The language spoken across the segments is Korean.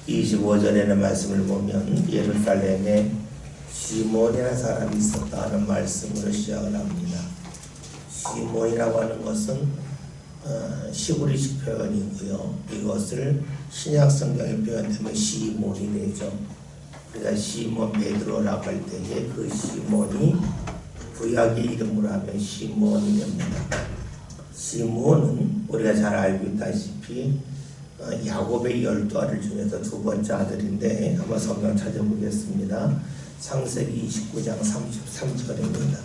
25절에는 말씀을 보면 예루살렘에 시몬이라는 사람이 있었다는 말씀으로 시작을 합니다. 시몬이라고 하는 것은 시구리식 표현이고요. 이것을 신약 성경에 표현되면 시몬이 되죠. 우리가 시몬 베드로라고 할 때에 그 시몬이 구약의 이름으로 하면 시몬이 됩니다. 시몬은 우리가 잘 알고 있다시피 야곱의 12아들 중에서 두 번째 아들인데 한번 성경 찾아보겠습니다. 창세기 29장 33절입니다.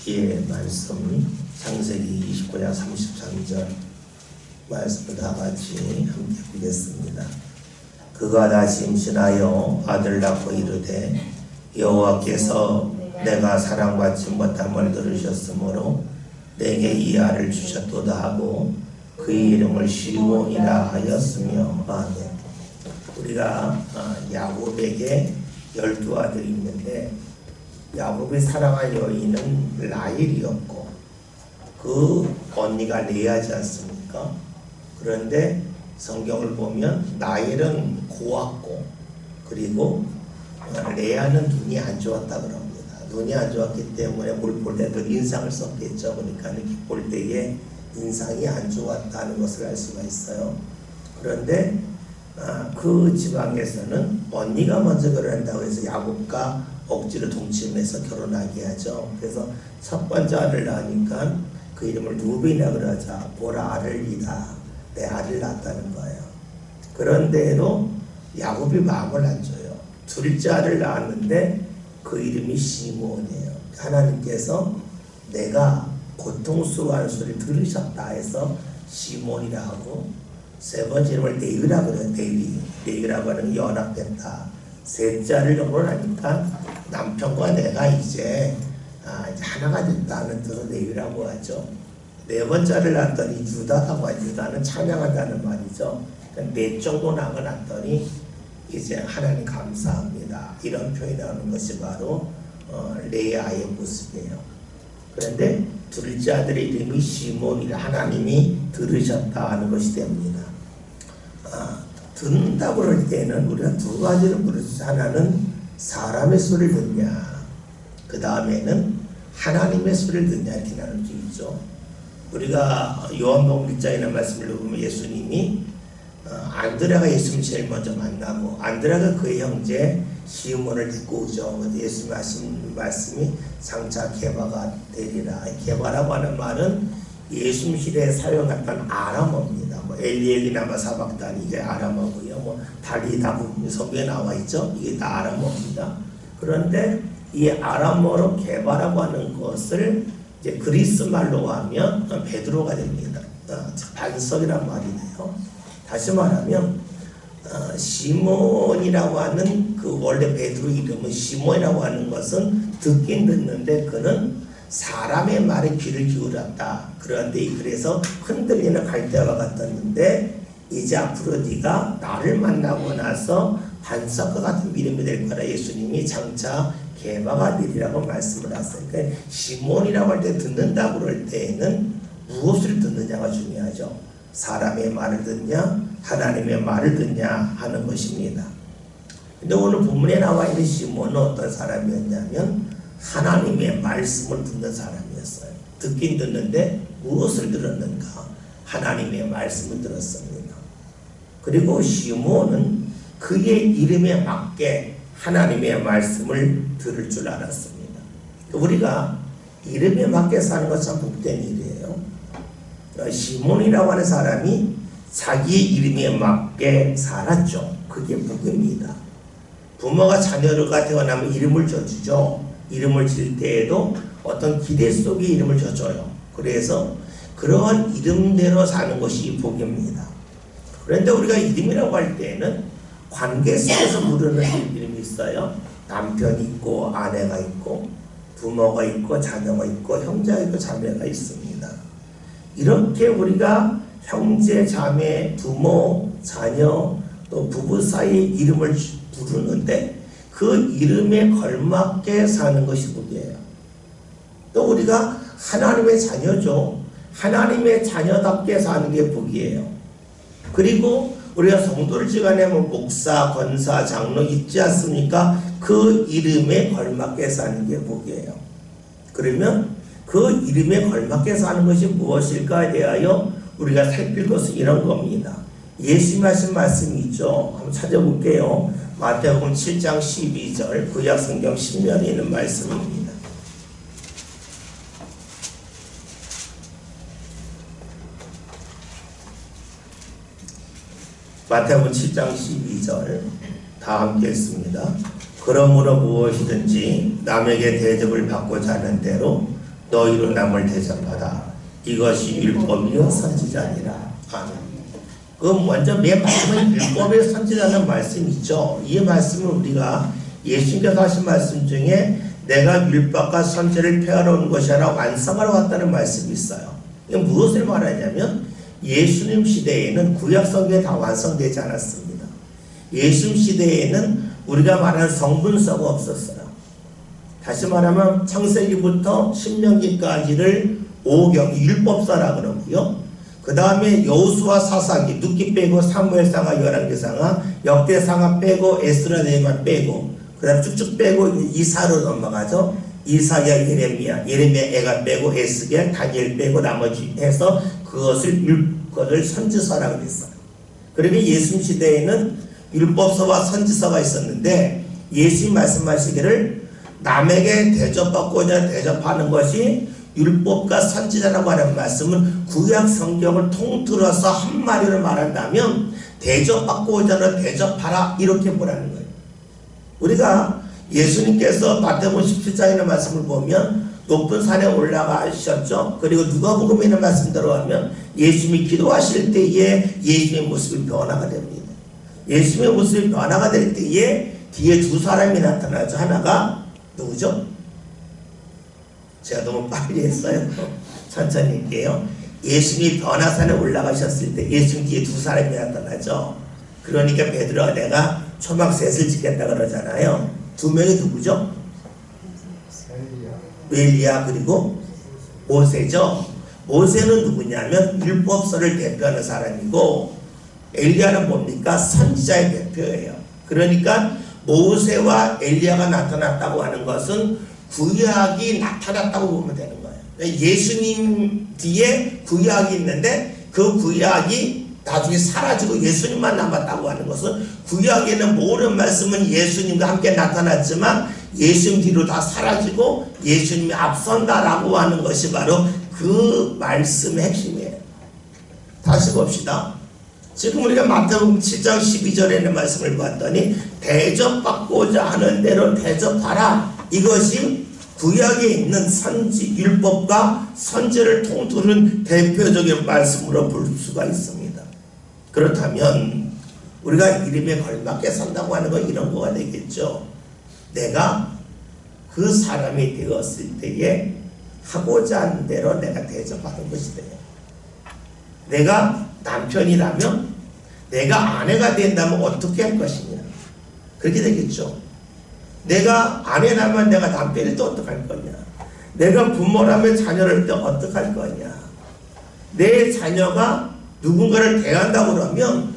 예, 말씀 창세기 29장 33절 말씀을 다 같이 함께 보겠습니다. 그가 다시 임신하여 아들 낳고 이르되 여호와께서 내가 사랑받지 못함을 들으셨으므로 내게 이 아를 주셨도다 하고 그의 이름을 시몬이라 하였으며. 아멘. 우리가 야곱에게 12아들이 있는데 야곱이 사랑한 여인은 라헬이었고 그 언니가 레아지 않습니까? 그런데 성경을 보면 라헬은 고왔고 그리고 레아는 눈이 안 좋았다 그럽니다. 눈이 안 좋았기 때문에 뭘 볼 때도 인상을 썼겠죠. 그러니까 이렇게 볼 때에 인상이 안 좋았다는 것을 알 수가 있어요. 그런데 그 지방에서는 언니가 먼저 결혼한다고 해서 야곱과 억지로 동침해서 결혼하게 하죠. 그래서 첫 번째 아들 낳으니까 그 이름을 루벤이라 그러자 보라 아들이다. 내 아들 낳았다는 거예요. 그런데도 야곱이 마음을 안 줘요. 둘째 아들 낳았는데 그 이름이 시몬이에요. 하나님께서 내가 고통스러워하는 소리를 들으셨다 해서 시몬이라 하고 세 번째 이름을 레위라 그래요. 레위라고 하는 게 연합됐다. 셋째 아들 정도 나니까 남편과 내가 이제 하나가 됐다는 뜻으로 레위라고 하죠. 네 번째를 낳았더니 유다라고 하죠. 유다는 찬양한다는 말이죠. 넷 정도 낳았더니 이제 하나님 감사합니다. 이런 표현이 나오는 것이 바로 레아의 모습이에요. 그런데 둘째 아들의 이름이 시몬이라 하나님이 들으셨다 하는 것이 됩니다. 듣는다고 그럴 때는 우리가 두 가지를 부르죠. 하나는 사람의 소리를 듣냐, 그 다음에는 하나님의 소리를 듣냐 이렇게 나눌 수 있죠. 우리가 요한복음 1장이라는 말씀을 보면 예수님이 안드레가 예수님 제일 먼저 만나고 안드레가 그의 형제 시몬을 데리고 오죠. 예수님 하신 말씀이 장차 게바가 되리라. 게바라고 하는 말은 예수님 시대에 사용했던 아람어입니다. 엘리엘리나마 사박단이 이게 아람어고요. 달리다부 성경에 나와 있죠. 이게 다 아람어입니다. 그런데 이 아람어로 게바라고 하는 것을 이제 그리스 말로 하면 베드로가 됩니다. 반석이란 말이네요. 다시 말하면 시몬이라고 하는 그 원래 베드로 이름은 시몬이라고 하는 것은 듣긴 듣는데 그는 사람의 말에 귀를 기울였다. 그런데 그래서 흔들리는 갈대와 같았는데 이제 앞으로 네가 나를 만나고 나서 반석과 같은 믿음이 될 거라 예수님이 장차 게바가 되리라고 말씀을 하세요. 그러니까 시몬이라고 할 때 듣는다고 그럴 때에는 무엇을 듣느냐가 중요하죠. 사람의 말을 듣냐 하나님의 말을 듣냐 하는 것입니다. 근데 오늘 본문에 나와 있는 시몬은 어떤 사람이었냐면 하나님의 말씀을 듣는 사람이었어요. 듣긴 듣는데 무엇을 들었는가? 하나님의 말씀을 들었습니다. 그리고 시몬은 그의 이름에 맞게 하나님의 말씀을 들을 줄 알았습니다. 우리가 이름에 맞게 사는 것은 참 복된 일이에요. 시몬이라고 하는 사람이 자기의 이름에 맞게 살았죠. 그게 복입니다. 부모가 자녀가 태어나면 이름을 져주죠. 이름을 질 때에도 어떤 기대 속에 이름을 져줘요. 그래서 그러한 이름대로 사는 것이 복입니다. 그런데 우리가 이름이라고 할 때에는 관계 속에서 부르는 이름이 있어요. 남편이 있고 아내가 있고 부모가 있고 자녀가 있고 형제가 있고 자매가 있습니다. 이렇게 우리가 형제, 자매, 부모, 자녀 또 부부 사이의 이름을 부르는데 그 이름에 걸맞게 사는 것이 복이에요. 또 우리가 하나님의 자녀죠. 하나님의 자녀답게 사는 게 복이에요. 그리고 우리가 성도를 지간하면 목사, 권사, 장로 있지 않습니까? 그 이름에 걸맞게 사는 게 복이에요. 그러면 그 이름에 걸맞게 사는 것이 무엇일까에 대하여 우리가 살필 것은 이런 겁니다. 예수님 하신 말씀이 있죠. 한번 찾아볼게요. 마태복음 7장 12절 구약성경 10면에 있는 말씀입니다. 마태복음 7장 12절 다 함께 했습니다. 그러므로 무엇이든지 남에게 대접을 받고자 하는 대로 너희로 남을 대접하라. 이것이 율법이요 선지자니라. 아멘. 그럼 먼저 맨 마지막에 율법의 선지자는 말씀이죠. 이 말씀을 우리가 예수님께서 하신 말씀 중에 내가 율법과 선지를 폐하러 것이 아니라 완성하러 왔다는 말씀이 있어요. 이게 무엇을 말하냐면 예수님 시대에는 구약성경이 다 완성되지 않았습니다. 예수님 시대에는 우리가 말하는 성분서가 없었어요. 다시 말하면 창세기부터 신명기까지를 5경 율법서라 그러고요. 그 다음에 여호수아 사사기, 눕기 빼고 사무엘상하, 열왕기상하, 역대상하 빼고 에스라 네만 빼고 그 다음 쭉쭉 빼고 이사로 넘어가죠. 이사야, 예레미야 애가 빼고 에스겔, 다니엘 빼고 나머지 해서 그것을 선지서라고 했어요. 그러면 예수님 시대에는 율법서와 선지서가 있었는데 예수님 말씀하시기를 남에게 대접받고자 대접하는 것이 율법과 선지자라고 하는 말씀은 구약 성경을 통틀어서 한마디로 말한다면 대접받고자 대접하라 이렇게 보라는 거예요. 우리가 예수님께서 마태복음 17장의 말씀을 보면 높은 산에 올라가셨죠. 그리고 누가복음에 있는 말씀 들어가면 예수님이 기도하실 때에 예수님의 모습이 변화가 됩니다. 예수님의 모습이 변화가 될 때에 뒤에 두 사람이 나타나죠. 하나가 누구죠? 제가 너무 빨리 했어요. 천천히 할게요. 예수님이 변화산에 올라가셨을 때 예수님 뒤에 두 사람이 나타나죠. 그러니까 베드로가 내가 초막셋을 짓겠다 그러잖아요. 두 명이 누구죠? 엘리야 그리고 모세죠. 모세는 누구냐면 율법서를 대표하는 사람이고 엘리야는 뭡니까? 선지자의 대표예요. 그러니까 모세와 엘리야가 나타났다고 하는 것은 구약이 나타났다고 보면 되는 거예요. 예수님 뒤에 구약이 있는데 그 구약이 나중에 사라지고 예수님만 남았다고 하는 것은 구약에는 모든 말씀은 예수님과 함께 나타났지만 예수님 뒤로 다 사라지고 예수님이 앞선다라고 하는 것이 바로 그 말씀의 핵심이에요. 다시 봅시다. 지금 우리가 마태복음 7장 12절에 있는 말씀을 봤더니 대접받고자 하는 대로 대접하라. 이것이 구약에 있는 선지, 율법과 선지를 통틀은 대표적인 말씀으로 볼 수가 있습니다. 그렇다면 우리가 이름에 걸맞게 산다고 하는 건 이런 거가 되겠죠. 내가 그 사람이 되었을 때에 하고자 하는 대로 내가 대접하는 것이 돼요. 내가 남편이라면 내가 아내가 된다면 어떻게 할 것이냐. 그렇게 되겠죠. 내가 아내라면 내가 남편이 또 어떡할 거냐. 내가 부모라면 자녀를 또 어떡할 거냐. 내 자녀가 누군가를 대한다고 그러면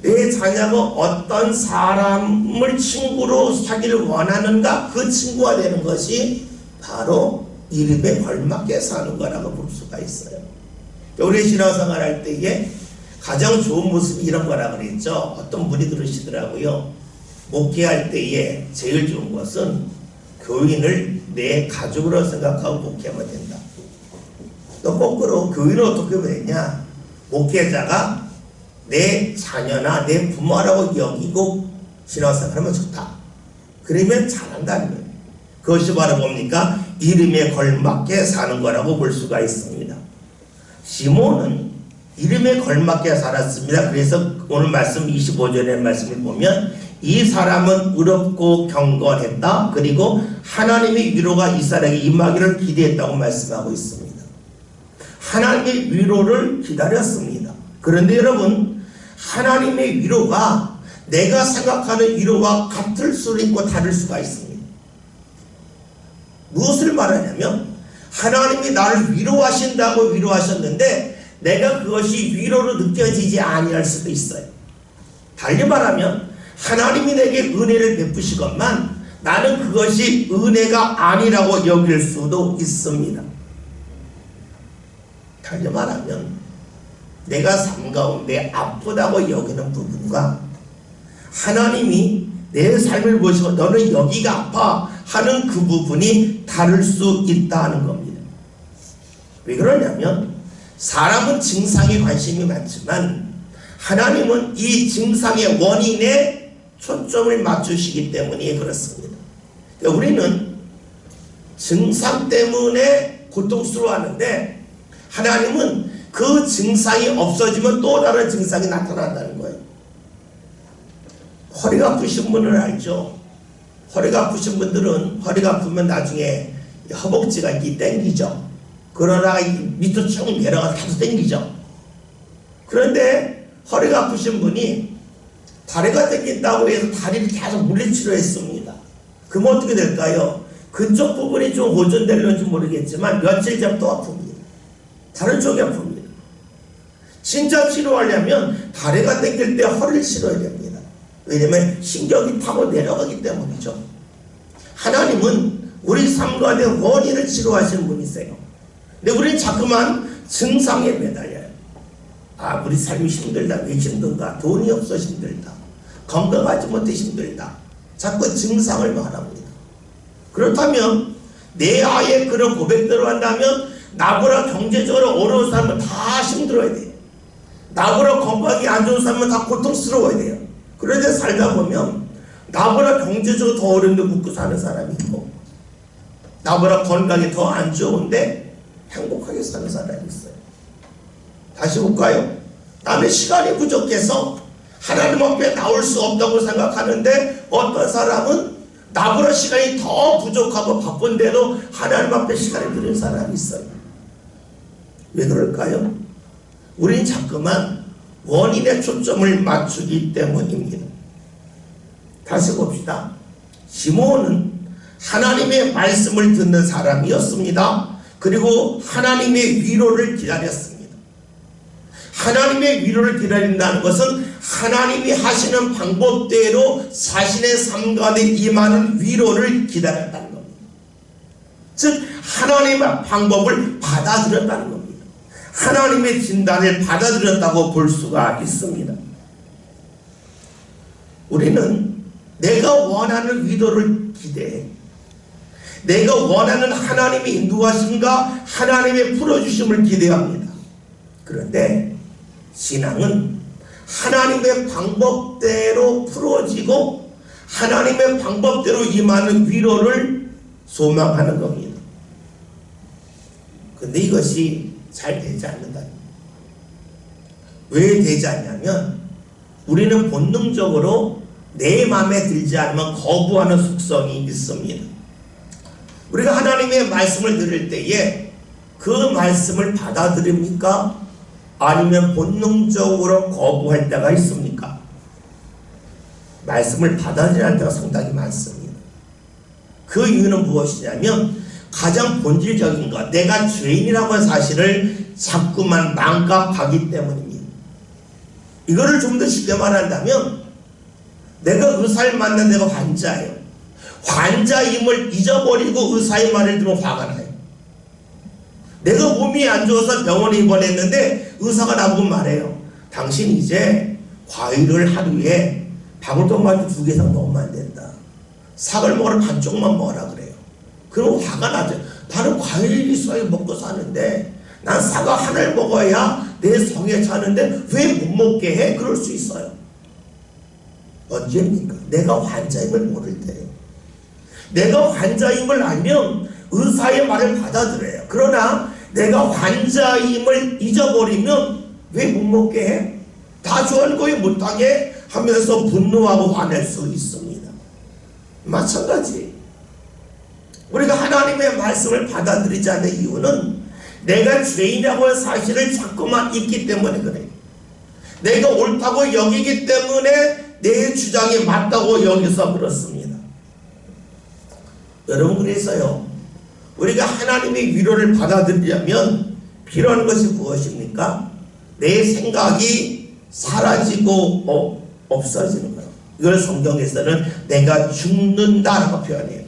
내 자녀가 어떤 사람을 친구로 사귀를 원하는가 그 친구가 되는 것이 바로 이름에 걸맞게 사는 거라고 볼 수가 있어요. 우리 신앙생활 할 때에 가장 좋은 모습이 이런 거라 그랬죠. 어떤 분이 그러시더라고요. 목회할 때에 제일 좋은 것은 교인을 내 가족으로 생각하고 목회하면 된다. 또 거꾸로 교인을 어떻게 하면 되냐. 목회자가 내 자녀나 내 부모라고 여기고 신앙생활하면 좋다. 그러면 잘한다는 거예요. 그것이 바로 뭡니까? 이름에 걸맞게 사는 거라고 볼 수가 있습니다. 시몬은 이름에 걸맞게 살았습니다. 그래서 오늘 말씀 25절의 말씀을 보면 이 사람은 의롭고 경건했다. 그리고 하나님의 위로가 이 사람에게 임하기를 기대했다고 말씀하고 있습니다. 하나님의 위로를 기다렸습니다. 그런데 여러분, 하나님의 위로가 내가 생각하는 위로와 같을 수도 있고 다를 수가 있습니다. 무엇을 말하냐면 하나님이 나를 위로하신다고 위로하셨는데 내가 그것이 위로로 느껴지지 아니할 수도 있어요. 달리 말하면 하나님이 내게 은혜를 베푸시건만 나는 그것이 은혜가 아니라고 여길 수도 있습니다. 달리 말하면 내가 삶 가운데 아프다고 여기는 부분과 하나님이 내 삶을 보시고 너는 여기가 아파 하는 그 부분이 다를 수 있다는 겁니다. 왜 그러냐면 사람은 증상에 관심이 많지만 하나님은 이 증상의 원인에 초점을 맞추시기 때문에 그렇습니다. 그러니까 우리는 증상 때문에 고통스러워하는데 하나님은 그 증상이 없어지면 또 다른 증상이 나타난다는 거예요. 허리가 아프신 분은 알죠. 허리가 아프신 분들은 허리가 아프면 나중에 허벅지가 이렇게 땡기죠. 그러나 밑으로 쭉 내려가서 계속 땡기죠. 그런데 허리가 아프신 분이 다리가 땡긴다고 해서 다리를 계속 물리치료했습니다. 그럼 어떻게 될까요? 그쪽 부분이 좀 호전되려는지 모르겠지만 며칠 전부터 아픕니다. 다른 쪽이 아픕니다. 진짜 치료하려면 다리가 땡길 때 허리를 치료해야 됩니다. 왜냐면 신경이 타고 내려가기 때문이죠. 하나님은 우리 삶 가운데 원인을 치료하시는 분이세요. 근데 우리는 자꾸만 증상에 매달려요. 아, 우리 삶이 힘들다. 왜 힘든가? 돈이 없어 힘들다. 건강하지 못해 힘들다. 자꾸 증상을 말합니다. 그렇다면 내 아이의 그런 고백대로 한다면 나보다 경제적으로 어려운 사람은 다 힘들어야 돼요. 나보다 건강이 안 좋은 사람은 다 고통스러워야 돼요. 그런데 살다 보면 나보다 경제적으로 더 어려운데 묵고 사는 사람이 있고 나보다 건강이 더 안 좋은데 행복하게 사는 사람이 있어요. 다시 볼까요? 나는 시간이 부족해서 하나님 앞에 나올 수 없다고 생각하는데 어떤 사람은 나보다 시간이 더 부족하고 바쁜데도 하나님 앞에 시간을 들이는 사람이 있어요. 왜 그럴까요? 우리는 자꾸만 원인에 초점을 맞추기 때문입니다. 다시 봅시다. 시므온은 하나님의 말씀을 듣는 사람이었습니다. 그리고 하나님의 위로를 기다렸습니다. 하나님의 위로를 기다린다는 것은 하나님이 하시는 방법대로 자신의 삶 가운데 임하는 위로를 기다렸다는 겁니다. 즉 하나님의 방법을 받아들였다는 겁니다. 하나님의 진단을 받아들였다고 볼 수가 있습니다. 우리는 내가 원하는 위로를 기대해. 내가 원하는 하나님의 인도하심과 하나님의 풀어주심을 기대합니다. 그런데 신앙은 하나님의 방법대로 풀어지고 하나님의 방법대로 임하는 위로를 소망하는 겁니다. 근데 이것이 잘 되지 않는다. 왜 되지 않냐면 우리는 본능적으로 내 마음에 들지 않으면 거부하는 속성이 있습니다. 우리가 하나님의 말씀을 들을 때에 그 말씀을 받아들입니까? 아니면 본능적으로 거부할 때가 있습니까? 말씀을 받아들이는 때가 상당히 많습니다. 그 이유는 무엇이냐면 가장 본질적인 것, 내가 죄인이라고 하는 사실을 자꾸만 망각하기 때문입니다. 이거를 좀 더 쉽게 말한다면 내가 의사를 만난 내가 환자예요. 환자임을 잊어버리고 의사의 말을 들으면 화가 나요. 내가 몸이 안 좋아서 병원에 입원했는데 의사가 나보고 말해요. 당신 이제 과일을 하루에 방울토마토 2개 이상 먹으면 안 된다. 사과를 먹으라 반쪽만 먹으라 그래요. 그럼 화가 나죠. 나는 과일을 있어야 먹고 사는데 난 사과 하나를 먹어야 내 성에 차는데 왜 못 먹게 해? 그럴 수 있어요. 언제입니까? 내가 환자임을 모를 때예요. 내가 환자임을 알면 의사의 말을 받아들여요. 그러나 내가 환자임을 잊어버리면 왜 못 먹게 해? 다 좋아하는 거에 못하게 하면서 분노하고 화낼 수 있습니다. 마찬가지 우리가 하나님의 말씀을 받아들이지 않는 이유는 내가 죄인이라고 하는 사실을 자꾸만 잊기 때문에 그래요. 내가 옳다고 여기기 때문에 내 주장이 맞다고 여기서 그렇습니다. 여러분 그래서요 우리가 하나님의 위로를 받아들이려면 필요한 것이 무엇입니까? 내 생각이 사라지고 없어지는 거예요. 이걸 성경에서는 내가 죽는다라고 표현해요.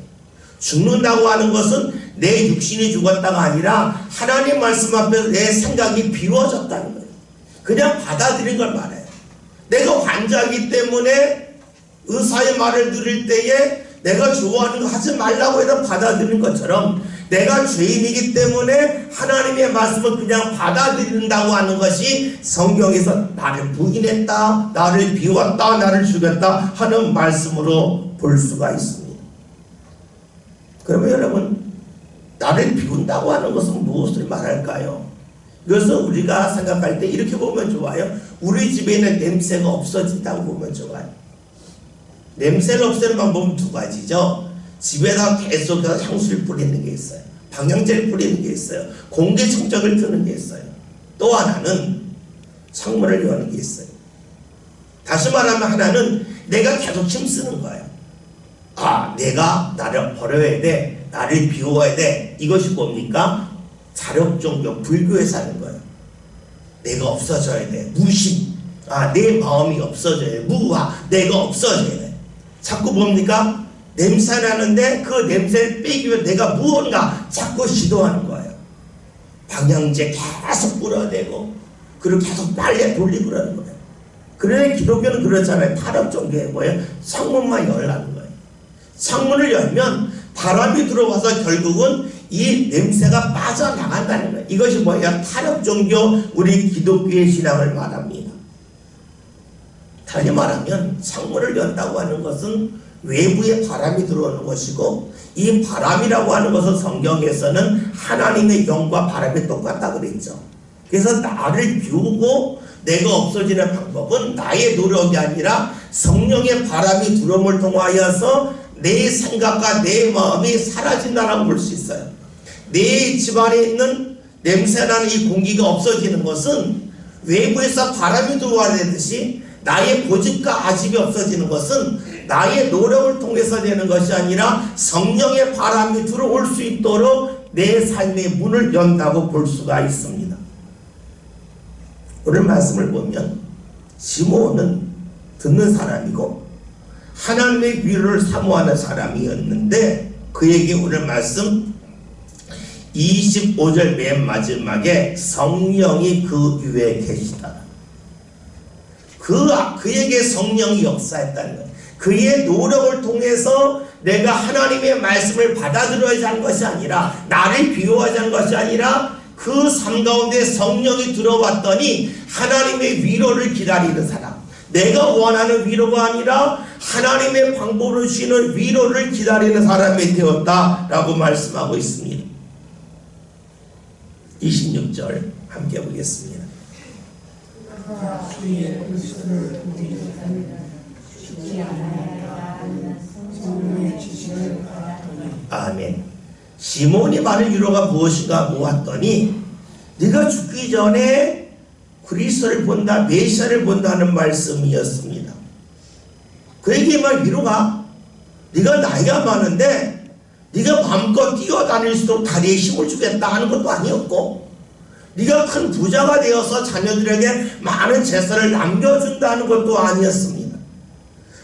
죽는다고 하는 것은 내 육신이 죽었다가 아니라 하나님 말씀 앞에서 내 생각이 비워졌다는 거예요. 그냥 받아들인 걸 말해요. 내가 환자이기 때문에 의사의 말을 들을 때에 내가 좋아하는 거 하지 말라고 해서 받아들이는 것처럼 내가 죄인이기 때문에 하나님의 말씀을 그냥 받아들인다고 하는 것이 성경에서 나를 부인했다, 나를 비웠다, 나를 죽였다 하는 말씀으로 볼 수가 있습니다. 그러면 여러분, 나를 비운다고 하는 것은 무엇을 말할까요? 그래서 우리가 생각할 때 이렇게 보면 좋아요. 우리 집에 있는 냄새가 없어진다고 보면 좋아요. 냄새를 없애는 방법은 두 가지죠. 집에다 계속해서 향수를 뿌리는 게 있어요. 방향제를 뿌리는 게 있어요. 공기청정을 트는 게 있어요. 또 하나는 창문을 여는 게 있어요. 다시 말하면 하나는 내가 계속 힘쓰는 거예요. 아, 내가 나를 버려야 돼. 나를 비워야 돼. 이것이 뭡니까? 자력종교, 불교에서 하는 거예요. 내가 없어져야 돼. 무심. 아, 내 마음이 없어져야 돼. 무화. 내가 없어져야 돼. 자꾸 뭡니까? 냄새 나는데 그 냄새를 빼기 위해 내가 무언가 자꾸 시도하는 거예요. 방향제 계속 뿌려대고 그리고 계속 빨래 돌리고 그러는 거예요. 그런데 기독교는 그렇잖아요. 탈압종교에 뭐예요? 창문만 열라는 거예요. 창문을 열면 바람이 들어와서 결국은 이 냄새가 빠져나간다는 거예요. 이것이 뭐예요? 탈압종교, 우리 기독교의 신앙을 말합니다. 다시 말하면 창문을 연다고 하는 것은 외부에 바람이 들어오는 것이고, 이 바람이라고 하는 것은 성경에서는 하나님의 영과 바람이 똑같다고 그랬죠. 그래서 나를 비우고 내가 없어지는 방법은 나의 노력이 아니라 성령의 바람이 들어옴을 통하여서 내 생각과 내 마음이 사라진다라고 볼 수 있어요. 내 집안에 있는 냄새나는 이 공기가 없어지는 것은 외부에서 바람이 들어와야 되듯이, 나의 고집과 아집이 없어지는 것은 나의 노력을 통해서 되는 것이 아니라 성령의 바람이 들어올 수 있도록 내 삶의 문을 연다고 볼 수가 있습니다. 오늘 말씀을 보면 시므온은 듣는 사람이고 하나님의 위로를 사모하는 사람이었는데, 그에게 오늘 말씀 25절 맨 마지막에 성령이 그 위에 계시다. 그에게 성령이 역사했다는 거예요. 그의 노력을 통해서 내가 하나님의 말씀을 받아들여야 하는 것이 아니라, 나를 비워야 하는 것이 아니라, 그 삶 가운데 성령이 들어왔더니 하나님의 위로를 기다리는 사람, 내가 원하는 위로가 아니라 하나님의 방법으로 주시는 위로를 기다리는 사람이 되었다라고 말씀하고 있습니다. 26절 함께 보겠습니다. 아멘. 시몬이 받은 위로가 무엇인가 보았더니 네가 죽기 전에 그리스도를 본다, 메시아를 본다는 말씀이었습니다. 그에게만 위로가, 네가 나이가 많은데 네가 마음껏 뛰어다닐 수 있도록 다리에 힘을 주겠다 하는 것도 아니었고, 네가 큰 부자가 되어서 자녀들에게 많은 재산을 남겨준다는 것도 아니었습니다.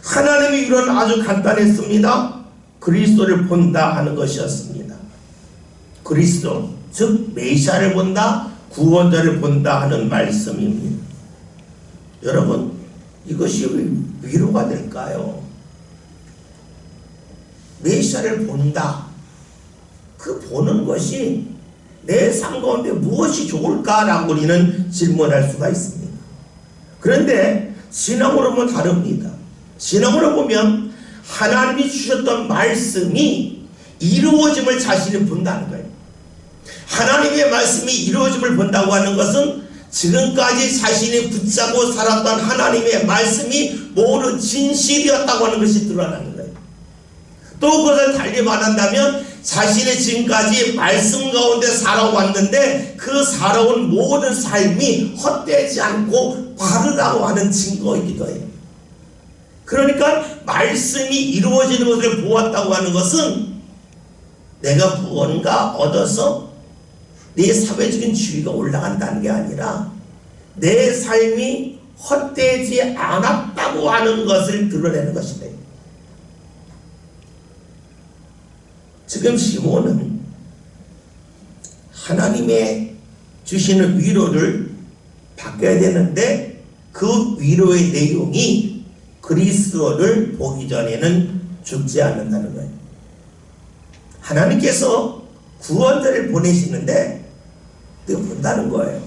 하나님의 위로는 아주 간단했습니다. 그리스도를 본다 하는 것이었습니다. 그리스도, 즉 메시아를 본다, 구원자를 본다 하는 말씀입니다. 여러분, 이것이 위로가 될까요? 메시아를 본다, 그 보는 것이 내 삶 가운데 무엇이 좋을까라고 우리는 질문할 수가 있습니다. 그런데 신앙으로 보면 다릅니다. 신앙으로 보면 하나님이 주셨던 말씀이 이루어짐을 자신이 본다는 거예요. 하나님의 말씀이 이루어짐을 본다고 하는 것은 지금까지 자신이 붙잡고 살았던 하나님의 말씀이 모두 진실이었다고 하는 것이 드러나는 거예요. 또 그것을 달리 말한다면 자신이 지금까지 말씀 가운데 살아왔는데 그 살아온 모든 삶이 헛되지 않고 바르다고 하는 증거이기도 해요. 그러니까 말씀이 이루어지는 것을 보았다고 하는 것은 내가 무언가 얻어서 내 사회적인 지위가 올라간다는 게 아니라 내 삶이 헛되지 않았다고 하는 것을 드러내는 것이다. 지금 시몬은 하나님의 주시는 위로를 받게 되는데 그 위로의 내용이 그리스도를 보기 전에는 죽지 않는다는 거예요. 하나님께서 구원자를 보내시는데 내가 본다는 거예요.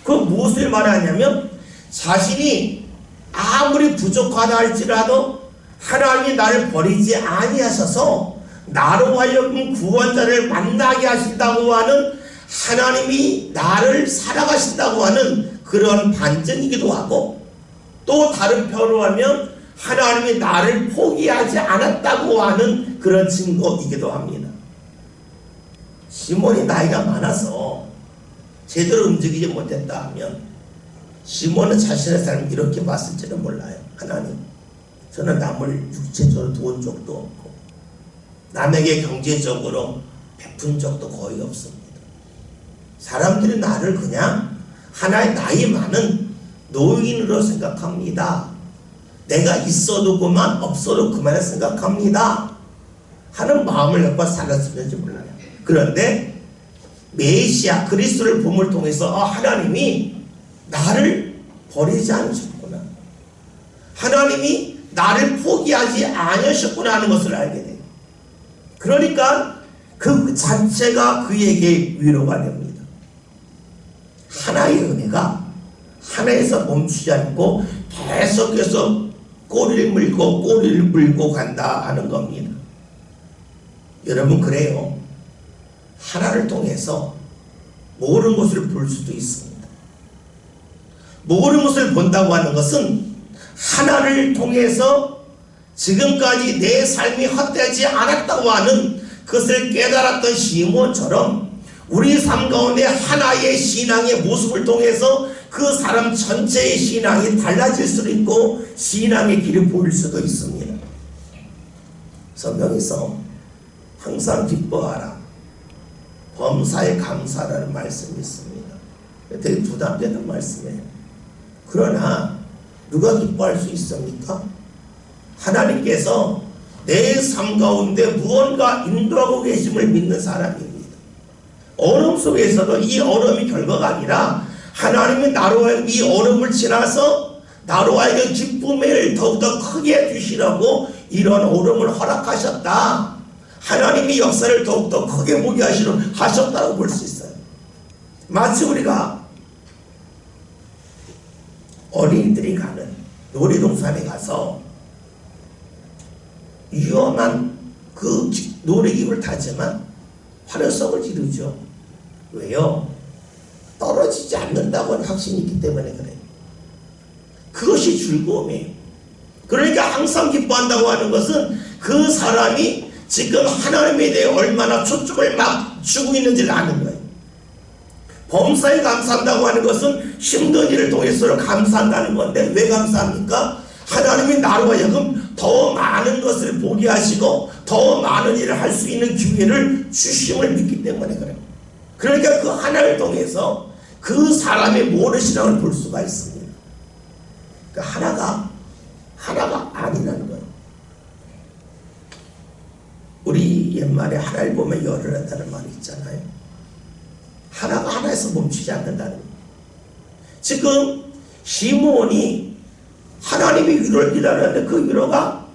그 무엇을 말하냐면 자신이 아무리 부족하다 할지라도 하나님이 나를 버리지 아니하셔서 나로 하여금 구원자를 만나게 하신다고 하는, 하나님이 나를 살아가신다고 하는 그런 반증이기도 하고, 또 다른 편으로 하면 하나님이 나를 포기하지 않았다고 하는 그런 증거이기도 합니다. 시몬이 나이가 많아서 제대로 움직이지 못했다 하면 시몬은 자신의 삶을 이렇게 봤을지는 몰라요. 하나님, 저는 남을 육체적으로 도운 적도 없고 남에게 경제적으로 베푼 적도 거의 없습니다. 사람들이 나를 그냥 하나의 나이 많은 노인으로 생각합니다. 내가 있어도 그만, 없어도 그만을 생각합니다 하는 마음을 갖고 살았을지 몰라요. 그런데 메시아 그리스도를 봄을 통해서 하나님이 나를 버리지 않으셨구나, 하나님이 나를 포기하지 않으셨구나 하는 것을 알게 돼요. 그러니까 그 자체가 그에게 위로가 됩니다. 하나의 은혜가 하나에서 멈추지 않고 계속해서 꼬리를 물고 간다 하는 겁니다. 여러분, 그래요. 하나를 통해서 모든 것을 볼 수도 있습니다. 모든 것을 본다고 하는 것은 하나를 통해서 지금까지 내 삶이 헛되지 않았다고 하는 그것을 깨달았던 시몬처럼 우리 삶 가운데 하나의 신앙의 모습을 통해서 그 사람 전체의 신앙이 달라질 수도 있고 신앙의 길을 보일 수도 있습니다. 성경에서 항상 기뻐하라, 범사에 감사라는 말씀이 있습니다. 되게 부담되는 말씀이에요. 그러나 누가 기뻐할 수 있습니까? 하나님께서 내 삶 가운데 무언가 인도하고 계심을 믿는 사람입니다. 어려움 속에서도 이 어려움이 결과가 아니라 하나님이 나로 하여금 이 어려움을 지나서 나로 하여금 기쁨을 더욱더 크게 해주시라고 이런 어려움을 허락하셨다, 하나님이 역사를 더욱더 크게 보게 하셨다고 볼 수 있어요. 마치 우리가 어린이들이 가는 놀이동산에 가서 위험한 그 놀이기구를 타지만 화려성을 지르죠. 왜요? 떨어지지 않는다고 하는 확신이 있기 때문에 그래요. 그것이 즐거움이에요. 그러니까 항상 기뻐한다고 하는 것은 그 사람이 지금 하나님에 대해 얼마나 초점을 맞추고 있는지를 아는 거예요. 범사에 감사한다고 하는 것은 힘든 일을 통해서 감사한다는 건데, 왜 감사합니까? 하나님이 나로 하여금 더 많은 것을 보게 하시고 더 많은 일을 할 수 있는 기회를 주심을 믿기 때문에 그래요. 그러니까 그 하나를 통해서 그 사람의 모든 신앙을 볼 수가 있습니다. 그러니까 하나가 아니라는 거예요. 우리 옛말에 하나를 보면 열을 한다는 말이 있잖아요. 하나가 하나에서 멈추지 않는다는 거예요. 지금 시몬이 하나님이 위로를 기다렸는데 그 위로가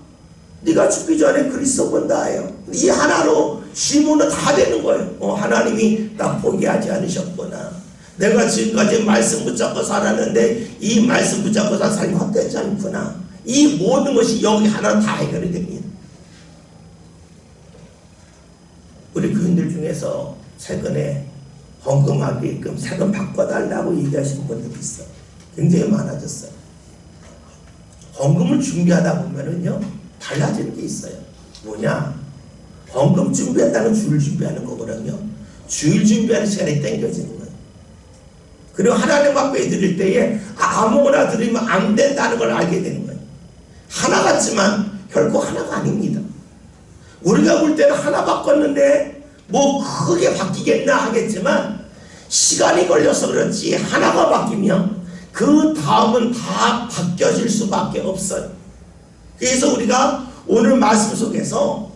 네가 죽기 전에 그리스도 본다예요. 이 하나로 시몬은 다 되는 거예요. 하나님이 나 포기하지 않으셨구나. 내가 지금까지 말씀 붙잡고 살았는데 이 말씀 붙잡고 산 삶이 헛되지 않구나. 이 모든 것이 여기 하나로 다 해결이 됩니다. 우리 교인들 중에서 최근에 헌금하게끔 세금 바꿔달라고 얘기하시는 분들이 있어요. 굉장히 많아졌어요. 헌금을 준비하다 보면은요, 달라지는 게 있어요. 뭐냐? 헌금 준비했다는 주일 준비하는 거거든요. 주일 준비하는 시간이 땡겨지는 거예요. 그리고 하나님 앞에 드릴 때에 아무거나 드리면 안 된다는 걸 알게 되는 거예요. 하나 같지만 결코 하나가 아닙니다. 우리가 볼 때는 하나 바꿨는데 뭐 크게 바뀌겠나 하겠지만 시간이 걸려서 그렇지 하나가 바뀌면 그 다음은 다 바뀌어질 수밖에 없어요. 그래서 우리가 오늘 말씀 속에서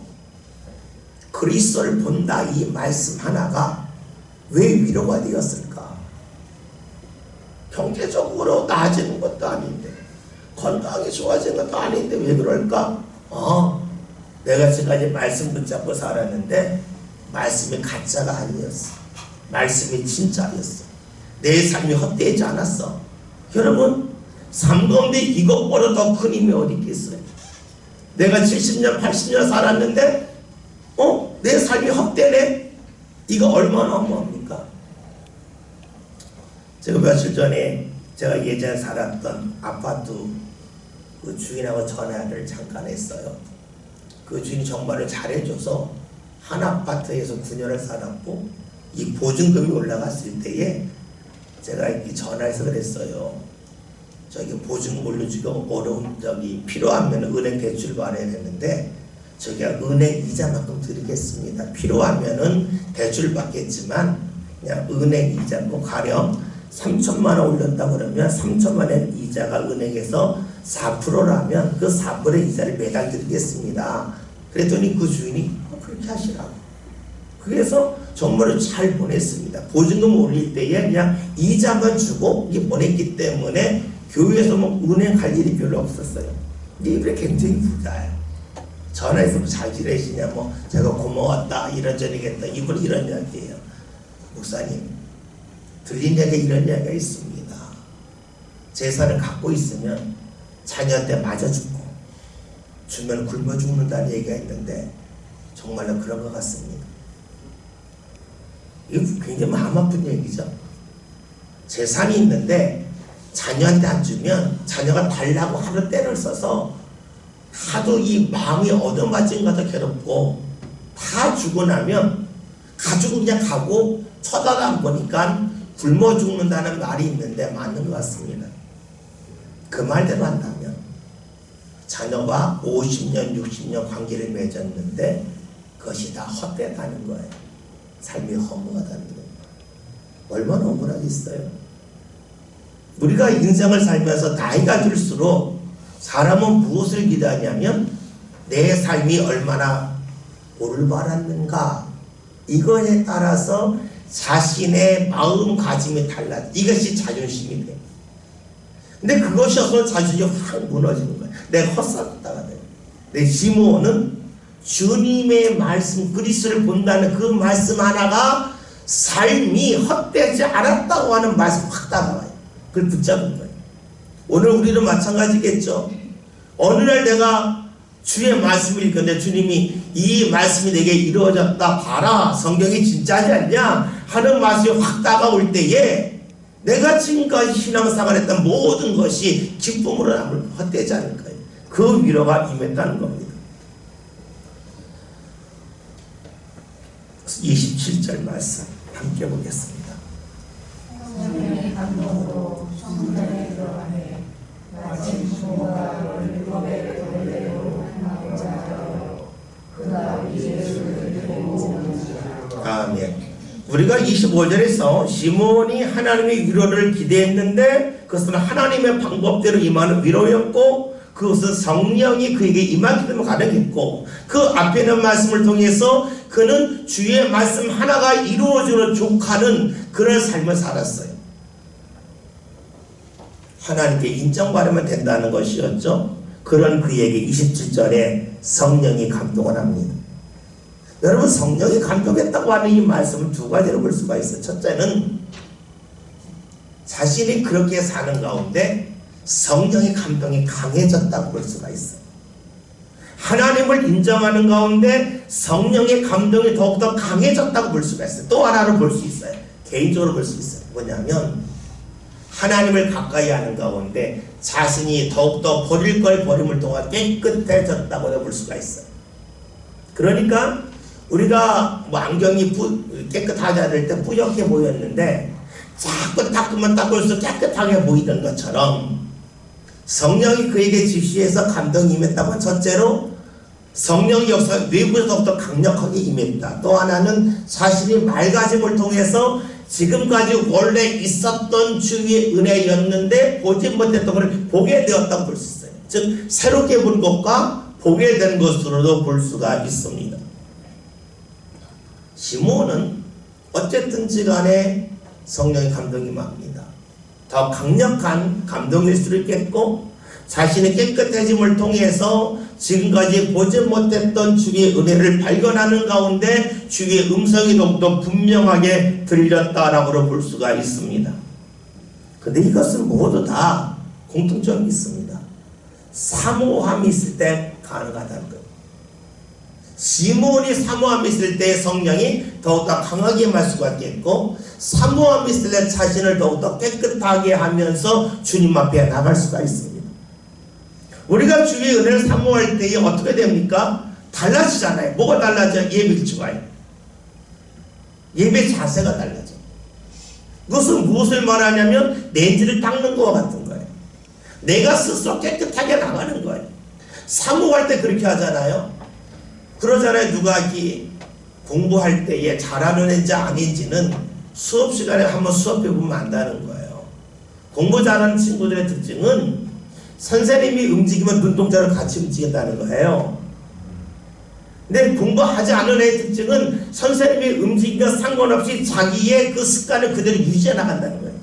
그리스도를 본다 이 말씀 하나가 왜 위로가 되었을까? 경제적으로 나아지는 것도 아닌데 건강이 좋아지는 것도 아닌데 왜 그럴까? 내가 지금까지 말씀 붙잡고 살았는데 말씀이 가짜가 아니었어. 말씀이 진짜였어. 내 삶이 헛되지 않았어. 여러분, 삶 가운데 이것보다 더 큰 힘이 어디 있겠어요? 내가 70년 80년 살았는데 내 삶이 헛되네? 이거 얼마나 어마합니까? 제가 며칠 전에 제가 예전에 살았던 아파트 그 주인하고 전화를 잠깐 했어요. 그 주인이 정말로 잘해줘서 한 아파트에서 9년을 살았고 이 보증금이 올라갔을 때에 제가 이렇게 전화해서 그랬어요. 저기 보증금 올려주기 어려운 필요하면 은행 대출 받아야 되는데 저기가 은행 이자만큼 드리겠습니다. 필요하면은 대출 받겠지만 그냥 은행 이자 뭐 가령 3천만 원 올렸다 그러면 3천만 원 이자가 은행에서 4%라면 그 4%의 이자를 매달 드리겠습니다. 그랬더니 그 주인이 그렇게 하시라고. 그래서 정말로 잘 보냈습니다. 보증금 올릴 때에 그냥 이자만 주고 이게 보냈기 때문에 교회에서 뭐 은행 갈 일이 별로 없었어요. 근데 이분이 굉장히 부자예요. 전화해서 뭐 잘 지내시냐 뭐 제가 고마웠다 이런저런이겠다 이분 이런 이야기예요. 목사님 들린 얘기 이런 이야기가 있습니다. 재산을 갖고 있으면 자녀한테 맞아 죽고 주면 굶어 죽는다는 얘기가 있는데 정말로 그런 것 같습니다. 이거 굉장히 마음 아픈 얘기죠. 재산이 있는데 자녀한테 안 주면 자녀가 달라고 하루 때를 써서 하도 이 마음이 얻어맞은 것도 괴롭고 다 주고 나면 가지고 그냥 가고 쳐다도 안 보니까 굶어 죽는다는 말이 있는데 맞는 것 같습니다. 그 말대로 한다면 자녀와 50년 60년 관계를 맺었는데 그것이 다 헛되다는 거예요. 삶이 허무하다는 거예요. 얼마나 억울하겠어요. 우리가 인생을 살면서 나이가 들수록 사람은 무엇을 기대하냐면 내 삶이 얼마나 올바랐는가 이거에 따라서 자신의 마음가짐이 달라. 이것이 자존심이 돼. 근데 그것이 없으면 자존심이 확 무너지는 거야. 내가 헛살았다가 돼. 내 시므온은 주님의 말씀 그리스도를 본다는 그 말씀 하나가 삶이 헛되지 않았다고 하는 말씀 확 다가와요. 그걸 붙잡은 거예요. 오늘 우리는 마찬가지겠죠. 어느 날 내가 주의 말씀을 읽었는데 주님이 이 말씀이 내게 이루어졌다 봐라 성경이 진짜지 않냐 하는 말씀이 확 다가올 때에 내가 지금까지 신앙생활 했던 모든 것이 기쁨으로 남을 헛되지 않을 거예요. 그 위로가 임했다는 겁니다. 27절 말씀 함께 보겠습니다. 성령의 감동으로 성전에 들어가네 마침 부모가 율법의 도래로 하나고자 하여 그가 예수를 데리고 아멘. 우리가 25절에서 시몬이 하나님의 위로를 기대했는데 그것은 하나님의 방법대로 임하는 위로였고 그것은 성령이 그에게 임하기 때문에 가능했고 그 앞에 있는 말씀을 통해서 그는 주의 말씀 하나가 이루어지는 족하는 그런 삶을 살았어요. 하나님께 인정받으면 된다는 것이었죠. 그런 그에게 27절에 성령이 감동을 합니다. 여러분 성령이 감동했다고 하는 이 말씀은 두 가지로 볼 수가 있어요. 첫째는 자신이 그렇게 사는 가운데 성령의 감동이 강해졌다고 볼 수가 있어요. 하나님을 인정하는 가운데 성령의 감동이 더욱더 강해졌다고 볼 수가 있어요. 또 하나로 볼 수 있어요. 개인적으로 볼 수 있어요. 뭐냐면 하나님을 가까이 하는 가운데 자신이 더욱더 버릴 걸 버림을 통해 깨끗해졌다고 볼 수가 있어요. 그러니까 우리가 뭐 안경이 깨끗하지 않을 때 뿌옇게 보였는데 자꾸 닦으면 닦을수록 깨끗하게 보이던 것처럼 성령이 그에게 지시해서 감동이 임했다고 첫째로 성령의 역사가 외부에서부터 강력하게 임했다. 또 하나는 자신이 맑아짐을 통해서 지금까지 원래 있었던 주의 은혜였는데 보지 못했던 것을 보게 되었다고 볼 수 있어요. 즉 새롭게 본 것과 보게 된 것으로도 볼 수가 있습니다. 시몬은 어쨌든지 간에 성령의 감동이 임합니다. 더 강력한 감동일 수도 있겠고 자신의 깨끗해짐을 통해서 지금까지 보지 못했던 주의 은혜를 발견하는 가운데 주의 음성이 더욱더 분명하게 들렸다라고 볼 수가 있습니다. 근데 이것은 모두 다 공통점이 있습니다. 사모함이 있을 때 가능하다는 거예요. 시몬이 사모함이 있을 때 성령이 더욱더 강하게 임할 수가 있겠고 사모함이 있을 때 자신을 더욱더 깨끗하게 하면서 주님 앞에 나갈 수가 있습니다. 우리가 주의 은혜를 사모할 때에 어떻게 됩니까? 달라지잖아요. 뭐가 달라져요? 예배 기초가요. 예배 자세가 달라져요. 그것은 무엇을 말하냐면 렌즈를 닦는 것과 같은 거예요. 내가 스스로 깨끗하게 나가는 거예요. 사모할 때 그렇게 하잖아요. 그러잖아요. 누가 공부할 때에 잘하는 애인지 아닌지는 수업 시간에 한번 수업해 보면 안다는 거예요. 공부 잘하는 친구들의 특징은 선생님이 움직이면 눈동자를 같이 움직인다는 거예요. 근데 공부하지 않은 애의 특징은 선생님이 움직이면 상관없이 자기의 그 습관을 그대로 유지해 나간다는 거예요.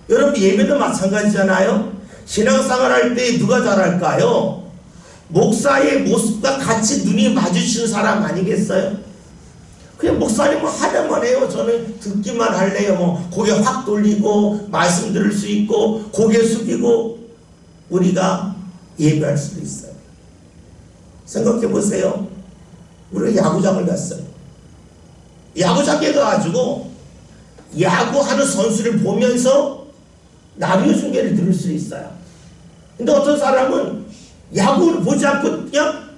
여러분 예배도 마찬가지잖아요. 신앙생활 할 때 누가 잘할까요? 목사의 모습과 같이 눈이 마주치는 사람 아니겠어요? 그냥 목사님은 하려만 해요. 저는 듣기만 할래요. 고개 확 돌리고 말씀 들을 수 있고 고개 숙이고 우리가 예배할 수도 있어요. 생각해 보세요. 우리가 야구장을 갔어요. 야구장에 가가지고 야구하는 선수를 보면서 라디오 중계를 들을 수 있어요. 근데 어떤 사람은 야구를 보지 않고 그냥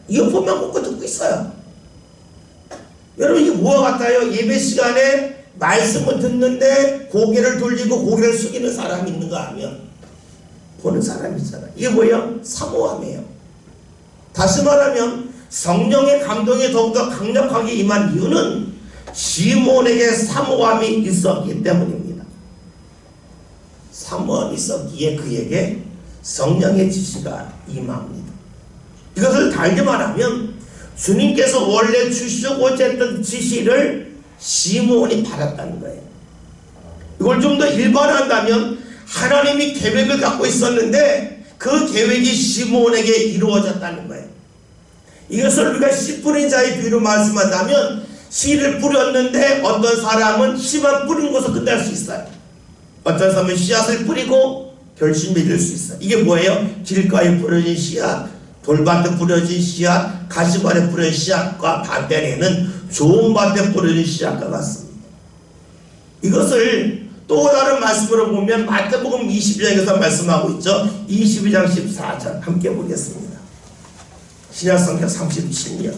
이어폰만 꽂고 듣고 있어요. 여러분 이게 뭐와 같아요? 예배 시간에 말씀을 듣는데 고개를 돌리고 고개를 숙이는 사람이 있는가 하면 보는 사람이잖아요. 이게 뭐예요? 사모함이에요. 다시 말하면 성령의 감동이 더욱더 강력하게 임한 이유는 시몬에게 사모함이 있었기 때문입니다. 사모함이 있었기에 그에게 성령의 지시가 임합니다. 이것을 달리 말하면 주님께서 원래 주시고자 했던 지시를 시몬이 받았다는 거예요. 이걸 좀 더 일반화한다면 하나님이 계획을 갖고 있었는데 그 계획이 시몬에게 이루어졌다는 거예요. 이것을 우리가 씨 뿌린 자의 비유로 말씀한다면 씨를 뿌렸는데 어떤 사람은 씨만 뿌린 것으로 끝날 수 있어요. 어떤 사람은 씨앗을 뿌리고 결실이 맺을 수 있어요. 이게 뭐예요? 길가에 뿌려진 씨앗, 돌밭에 뿌려진 씨앗, 가시밭에 뿌려진 씨앗과 반대에는 좋은 밭에 뿌려진 씨앗과 같습니다. 이것을 또 다른 말씀으로 보면 마태복음 22장에서 말씀하고 있죠. 22장 14절 함께 보겠습니다. 신약성경 37년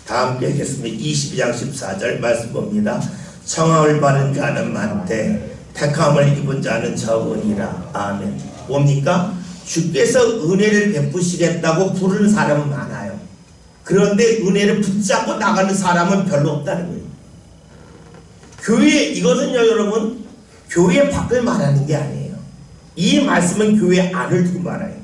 다 함께 읽겠습니다. 22장 14절 말씀 봅니다. 청함을 받은 자는 많되 택함을 입은 자는 적으니라. 아멘. 뭡니까? 주께서 은혜를 베푸시겠다고 부르는 사람은 많아요. 그런데 은혜를 붙잡고 나가는 사람은 별로 없다는 거예요. 교회, 이것은요 여러분 교회 밖을 말하는 게 아니에요. 이 말씀은 교회 안을 두고 말해요.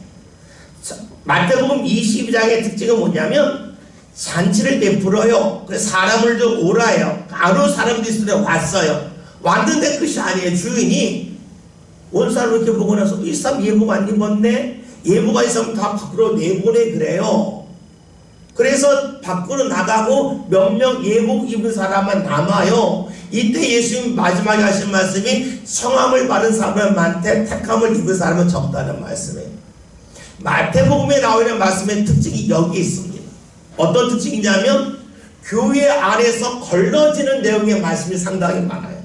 마태복음 22장의 특징은 뭐냐면 잔치를 베풀어요. 그래서 사람을 좀 오라요. 바로 사람들이 있으려 왔어요. 왔는데 끝이 아니에요. 주인이 온 사람을 이렇게 보고 나서 이 사람 예복 안 입었네? 예복 안 입으면 다 밖으로 내보내 그래요. 그래서 밖으로 나가고 몇 명 예복 입은 사람만 남아요. 이때 예수님 마지막에 하신 말씀이 청함을 받은 사람은 많되 택함을 입은 사람은 적다는 말씀이에요. 마태복음에 나오는 말씀의 특징이 여기 있습니다. 어떤 특징이냐면 교회 안에서 걸러지는 내용의 말씀이 상당히 많아요.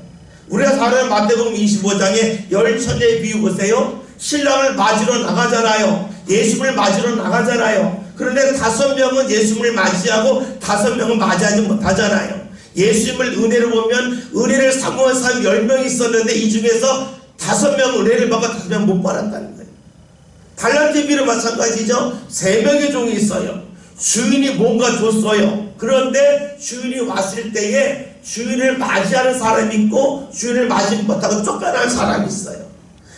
우리가 잘 아는 마태복음 25장에 열처녀의 비유 보세요. 신랑을 맞으러 나가잖아요. 예수를 맞으러 나가잖아요. 그런데 5명은 예수님을 맞이하고 5명은 맞이하지 못하잖아요. 예수님을 은혜로 보면 은혜를 사모한 사람 10명이 있었는데 이 중에서 5명은 은혜를 받고 5명은 못 받았다는 거예요. 달란트 비로 마찬가지죠. 3명의 종이 있어요. 주인이 뭔가 줬어요. 그런데 주인이 왔을 때에 주인을 맞이하는 사람이 있고 주인을 맞이 못하고 쫓겨나는 사람이 있어요.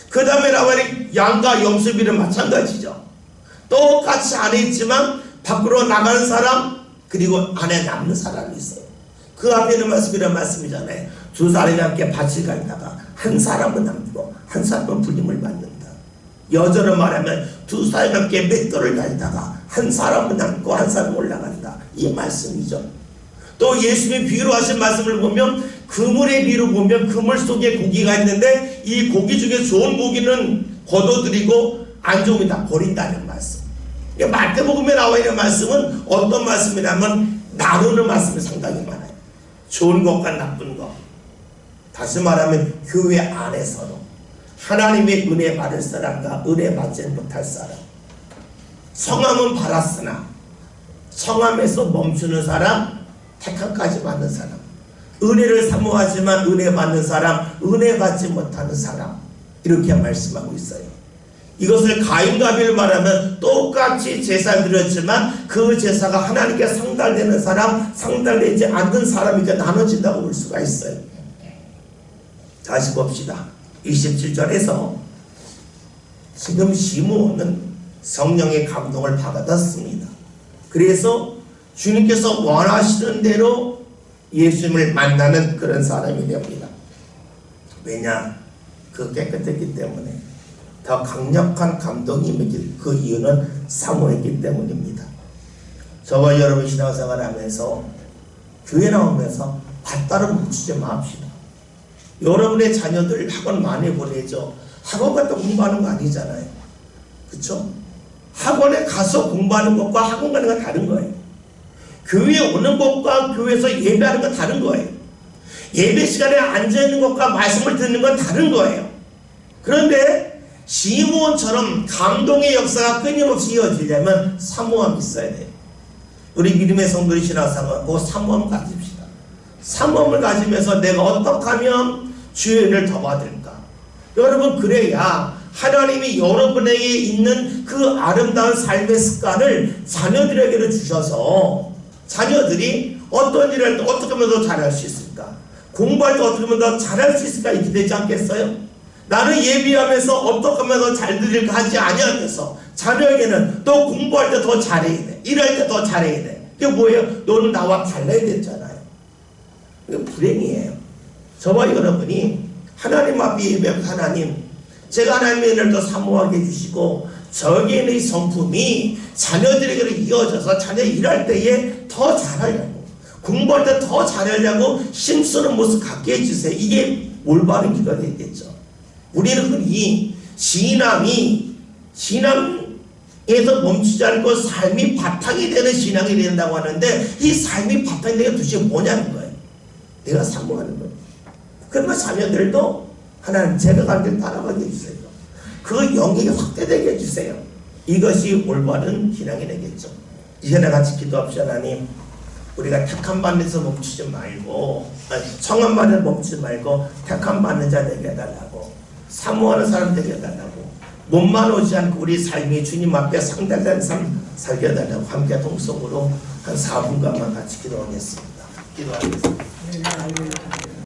그 다음에 나와는 양과 염소비는 마찬가지죠. 똑같이 안에 있지만 밖으로 나가는 사람 그리고 안에 남는 사람이 있어요. 그 앞에 있는 말씀이 이런 말씀이잖아요. 2 사람이 함께 밭을 갈다가 한 사람은 남고 한 사람은 불림을 받는다. 여자로 말하면 2 사람이 함께 맷돌을 갈다가 한 사람은 남고 한 사람은 올라간다. 이 말씀이죠. 또 예수님이 비유로 하신 말씀을 보면 그물의 비유로 보면 그물 속에 고기가 있는데 이 고기 중에 좋은 고기는 거둬들이고 안 좋은 게 다 버린다는 말씀. 마태복음에 나와 있는 말씀은 어떤 말씀이냐면 나누는 말씀이 상당히 많아요. 좋은 것과 나쁜 것. 다시 말하면 교회 안에서도 하나님의 은혜 받을 사람과 은혜 받지 못할 사람. 성함은 받았으나 성함에서 멈추는 사람, 택함까지 받는 사람, 은혜를 사모하지만 은혜 받는 사람, 은혜 받지 못하는 사람, 이렇게 말씀하고 있어요. 이것을 가인과 아벨을 말하면 똑같이 제사를 드렸지만 그 제사가 하나님께 상달되는 사람, 상달되지 않는 사람이 이제 나눠진다고 볼 수가 있어요. 다시 봅시다. 27절에서 지금 시므온은 성령의 감동을 받았습니다. 그래서 주님께서 원하시는 대로 예수님을 만나는 그런 사람이 됩니다. 왜냐? 그 깨끗했기 때문에. 더 강력한 감동이 임했기, 그 이유는 사모했기 때문입니다. 저와 여러분 신앙생활 하면서 교회 나오면서 밭다로 묻히지 맙시다. 여러분의 자녀들 학원 많이 보내죠. 학원 갔다 공부하는 거 아니잖아요. 그쵸? 학원에 가서 공부하는 것과 학원 가는 건 다른 거예요. 교회에 오는 것과 교회에서 예배하는 건 다른 거예요. 예배 시간에 앉아있는 것과 말씀을 듣는 건 다른 거예요. 그런데 시므온처럼 감동의 역사가 끊임없이 이어지려면 사모함이 있어야 돼요. 우리 믿음의 성도의 신앙생활 그 사모함을 가집시다. 사모함을 가지면서 내가 어떻게 하면 주의 은혜를 더 받을까? 여러분 그래야 하나님이 여러분에게 있는 그 아름다운 삶의 습관을 자녀들에게는 주셔서 자녀들이 어떤 일을 할 때 어떻게 하면 더 잘할 수 있을까? 공부할 때 어떻게 하면 더 잘할 수 있을까? 이렇게 되지 않겠어요? 나는 예비하면서 어떻게 하면 더 잘 들릴까 하지 아니하면서 자녀에게는 또 공부할 때 더 잘해야 돼. 일할 때 더 잘해야 돼. 그게 뭐예요? 너는 나와 달라야 됐잖아요. 이거 불행이에요. 저와 여러분이 하나님 앞에 예배하고 하나님 제가 하나님의 은혜를 더 사모하게 해주시고 저에게 있는 이 성품이 자녀들에게로 이어져서 자녀 일할 때에 더 잘하려고 공부할 때 더 잘하려고 힘쓰는 모습 갖게 해주세요. 이게 올바른 기도가 되겠죠. 우리는 흔히 신앙에서 멈추지 않고 삶이 바탕이 되는 신앙이 된다고 하는데 이 삶이 바탕이 되는 도대체 뭐냐는 거예요. 내가 사모하는 거예요. 그러면 자녀들도 하나님 제가 갈 길 따라가게 해주세요. 그 영역이 확대되게 해주세요. 이것이 올바른 신앙이 되겠죠. 이 시간에 같이 기도합시다. 하나님 우리가 택함 받는 데서 멈추지 말고 청함 받는 데 멈추지 말고 택함 받는 자 되게 해달라고 사모하는 사람 되게 해달라고 몸만 오지 않고 우리 삶이 주님 앞에 상달된 삶 살게 해달라고 함께 동성으로 한 4분간만 같이 기도하겠습니다. 기도하겠습니다.